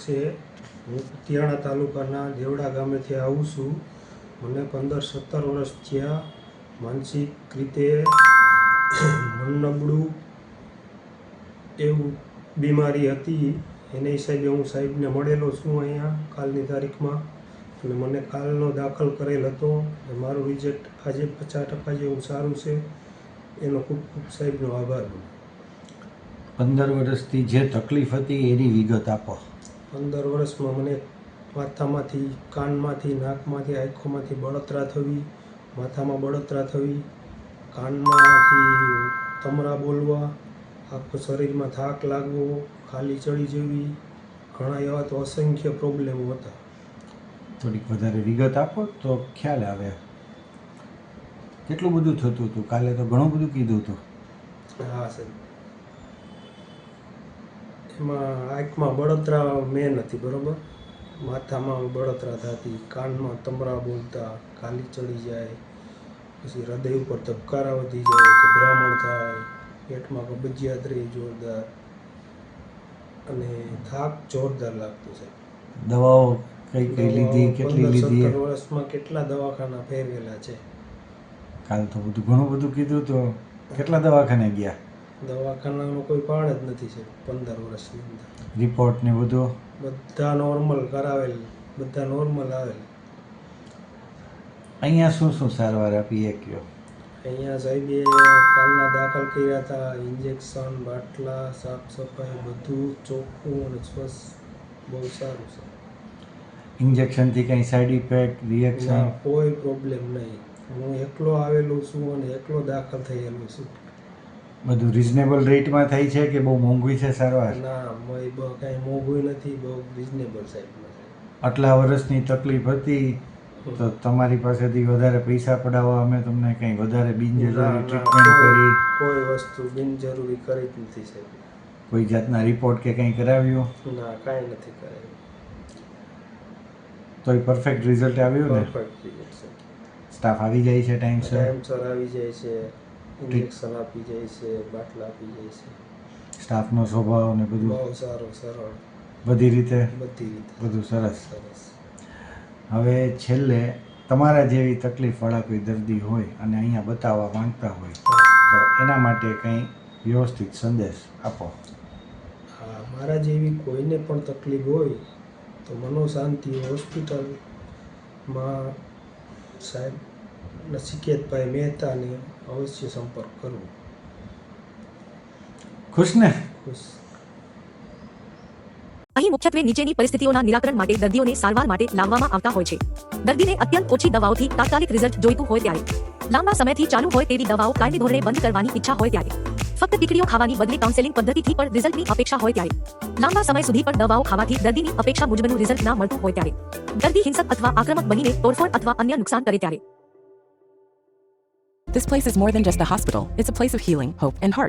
છે. હું કુતિયાણા તાલુકાના દેવડા ગામેથી આવું છું. મને 15-17 વર્ષ થયા. માનસિક રીતે મન નબળું એવું બીમારી હતી. એને હિસાબે હું સાહેબને મળેલો છું અહીંયા કાલની તારીખમાં, અને મને કાલનો દાખલ કરેલ હતો. મારું રિઝલ્ટ આજે 50% જેવું સારું છે. એનો ખૂબ ખૂબ સાહેબનો આભાર. 15 વર્ષથી જે તકલીફ હતી એની વિગત આપો. 15 વર્ષમાં મને માથામાંથી, કાનમાંથી, નાકમાંથી, આંખોમાંથી બળતરા થવી, માથામાં બળતરા થવી, કાનમાંથી તમરા બોલવા, આખું શરીરમાં થાક લાગવો, ખાલી ચડી જવી, ઘણા એવા તો અસંખ્ય પ્રોબ્લેમો હતા. થોડીક વધારે વિગત આપો તો ખ્યાલ આવે. કેટલું બધું થતું હતું? કાલે તો ઘણું બધું કીધું હતું. હા સાહેબ, એમાં આંખમાં બળતરા મેન હતી, બરાબર. માથામાં બળતરા થતી, કાનમાં તમરા બોલતા, ખાલી ચડી જાય, પછી હૃદય ઉપર ધબકારા વધી જાય, ગભરામણ થાય, પેટમાં કબજિયાત રહી જોરદાર, અને થાક જોરદાર લાગતો છે. દવાઓ કઈ કઈ લીધી, કેટલી લીધી? 15-17 વર્ષમાં કેટલા દવાખાના ફેરવેલા છે. કાલ તો ઘણું બધું કીધું. તો કેટલા દવાખાને ગયા? દવાખાનાનો કોઈ પાડ જ નથી છે 15 વર્ષની અંદર. રિપોર્ટ ને બધું બધા નોર્મલ કરાવેલ, બધા નોર્મલ આવેલ. અહીંયા શું શું સારવાર આપી એ કયો? અહીંયા સાહેબે કાલના દાખલ કર્યા હતા. ઇન્જેક્શન, બાટલા, સાફ સફાઈ, બધું ચોખ્ખું અને સ્વચ્છ, બહુ સારું છે. ઇન્જેક્શનથી કંઈ સાઈડ ઇફેક્ટ, રિએક્શન? ના, કોઈ પ્રોબ્લેમ નહીં. હું એકલો આવેલો છું અને એકલો દાખલ થયેલો છું. બધું રિઝનેબલ રેટમાં થાય છે કે બહુ મોંઘી છે સારવાર? ના, કાંઈ મોંઘું નથી, બહુ રિઝનેબલ સાહેબ. આટલા વર્ષની તકલીફ હતી તો તમારી પાસેથી વધારે પૈસા પડાવવા અમે તમને કંઈ વધારે બિનજરૂરી ટ્રીટમેન્ટ કરી? કોઈ વસ્તુ બિનજરૂરી કરી જ નથી સાહેબ. કોઈ જાતના રિપોર્ટ કે કંઈ કરાવ્યું? ના, કાંઈ નથી કરાવ્યું. તોય પરફેક્ટ રિઝલ્ટ આવ્યું ને? પરફેક્ટ રિઝલ્ટ છે. સ્ટાફ આવી જાય છે ટાઈમસર? ટાઈમસર આવી જાય છે, ઇન્જેક્શન આપી જાય છે, બાટલા આપી જાય છે. સ્ટાફનો સ્વભાવ ને બધું બહુ સારો, સરળ, બધી રીતે બધું સરસ. સરસ. હવે છેલ્લે તમારા જેવી તકલીફવાળા કોઈ દર્દી હોય અને અહીંયા બતાવવા માંગતા હોય તો એના માટે કંઈ વ્યવસ્થિત સંદેશ આપો. હા, મારા જેવી કોઈને પણ તકલીફ હોય તો મનોશાંતિ હોસ્પિટલમાં સાહેબ નચિકેતભાઈ મહેતાને અવશ્ય સંપર્ક કરવો. ખુશ ને? ખુશ. અહીં મુખ્યત્વે નીચેની પરિસ્થિતિઓના નિરાકરણ માટે દર્દીઓને સારવાર માટે લાવવામાં આવતા હોય છે. દર્દીને અત્યંત ઓછી દવાઓથી તાત્કાલિક રિઝલ્ટ જોઈતું હોય ત્યારે, લાંબા સમયથી ચાલુ હોય તેવી દવાઓ કાયમી ધોરણે બંધ કરવાની ઈચ્છા હોય ત્યારે, ફક્ત ટીકડીઓ ખાવાની બદલે કાઉન્સેલિંગ પદ્ધતિથી પણ રિઝલ્ટની અપેક્ષા હોય ત્યારે, લાંબા સમય સુધી પણ દવાઓ ખાવાથી દર્દીની અપેક્ષા મુજબનું રિઝલ્ટ ના મળતું હોય ત્યારે, દર્દી હિંસક અથવા આક્રમક બનીને તોડફોડ અથવા અન્ય નુકસાન કરે ત્યારે. This place is more than just a hospital. It's a place of healing, hope, and heart.